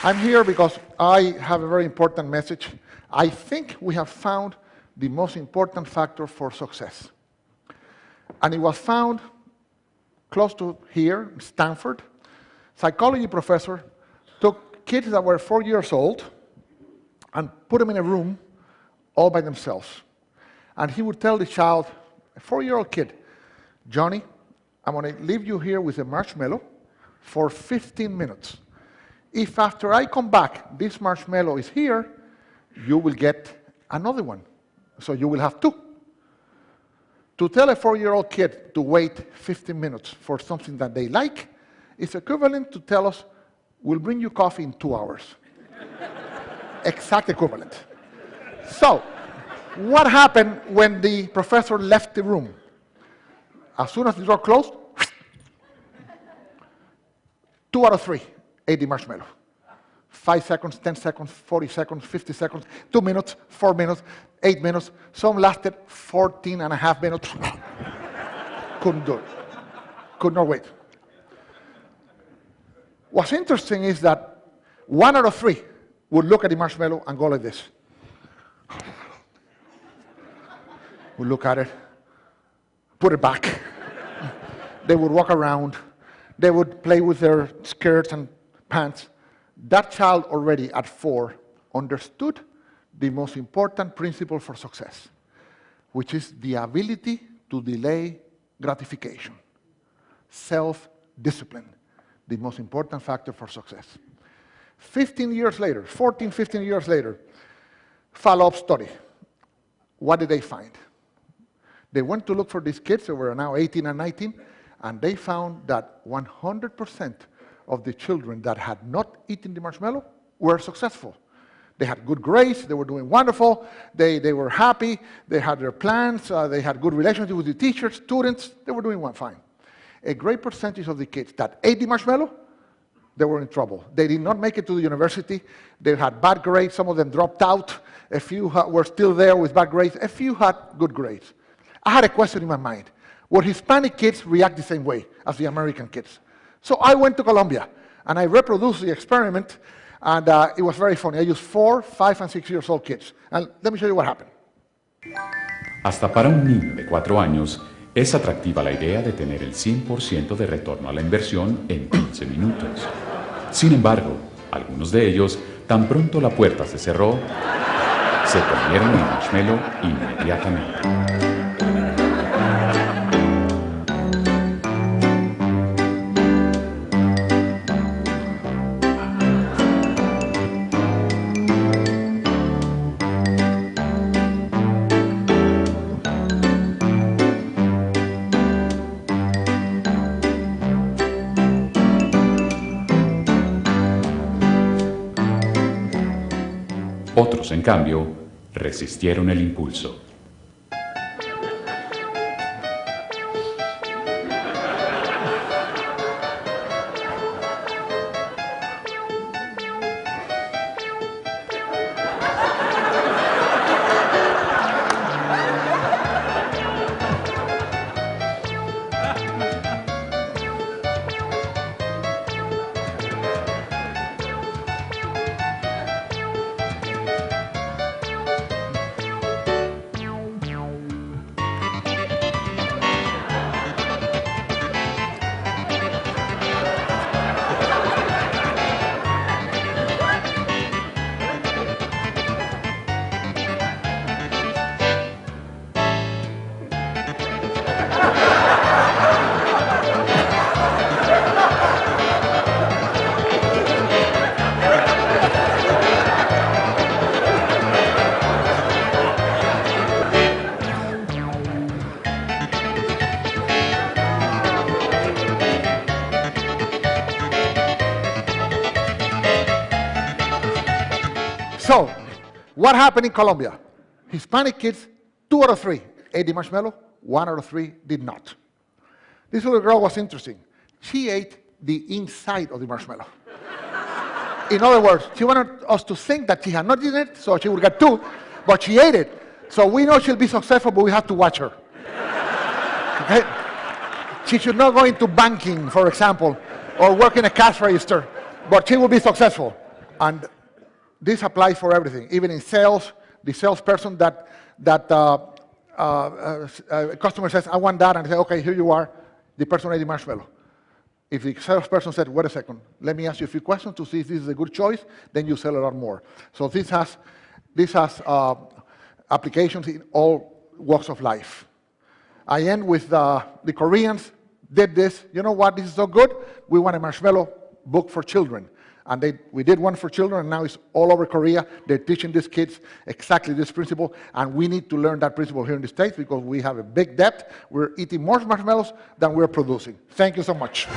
I'm here because I have a very important message. I think we have found the most important factor for success. And it was found close to here, Stanford. Psychology professor took kids that were 4 years old and put them in a room all by themselves. And he would tell the child, a 4-year-old kid, Johnny, I'm going to leave you here with a marshmallow for 15 minutes. If after I come back, this marshmallow is here, you will get another one. So you will have 2. To tell a 4-year-old kid to wait 15 minutes for something that they like is equivalent to tell us, we'll bring you coffee in 2 hours. Exact equivalent. So, what happened when the professor left the room? As soon as the door closed, 2 out of 3 ate the marshmallow. 5 seconds, 10 seconds, 40 seconds, 50 seconds, 2 minutes, 4 minutes, 8 minutes. Some lasted 14 and a half minutes. Couldn't do it. Could not wait. What's interesting is that 1 out of 3 would look at the marshmallow and go like this. Would look at it, put it back. They would walk around. They would play with their skirts and pants. That child already at 4 understood the most important principle for success, which is the ability to delay gratification. Self-discipline, the most important factor for success. 15 years later, 14, 15 years later, follow-up study. What did they find? They went to look for these kids who were now 18 and 19, and they found that 100% of the children that had not eaten the marshmallow were successful. They had good grades, they were doing wonderful, they were happy, they had their plans, they had good relationships with the teachers, students, they were doing fine. A great percentage of the kids that ate the marshmallow, they were in trouble. They did not make it to the university, they had bad grades, some of them dropped out, a few were still there with bad grades, a few had good grades. I had a question in my mind. Would Hispanic kids react the same way as the American kids? So I went to Colombia, and I reproduced the experiment, and it was very funny. I used 4, 5, and 6 years old kids. And let me show you what happened. Hasta para un niño de 4 años, es atractiva la idea de tener el 100% de retorno a la inversión en 15 minutos. Sin embargo, algunos de ellos, tan pronto la puerta se cerró, se comieron el marshmallow inmediatamente. Otros, en cambio, resistieron el impulso. So, what happened in Colombia? Hispanic kids, 2 out of 3 ate the marshmallow, 1 out of 3 did not. This little girl was interesting. She ate the inside of the marshmallow. In other words, she wanted us to think that she had not eaten it, so she would get 2, but she ate it. So we know she'll be successful, but we have to watch her. Okay? She should not go into banking, for example, or work in a cash register, but she will be successful. And this applies for everything, even in sales. The salesperson that customer says, I want that, and say, okay, here you are, the person ate the marshmallow. If the salesperson said, wait a second, let me ask you a few questions to see if this is a good choice, then you sell a lot more. So this has applications in all walks of life. I end with the Koreans did this. You know what? This is so good. We want a marshmallow book for children. And we did one for children, and now it's all over Korea. They're teaching these kids exactly this principle, and we need to learn that principle here in the States because we have a big debt. We're eating more marshmallows than we're producing. Thank you so much.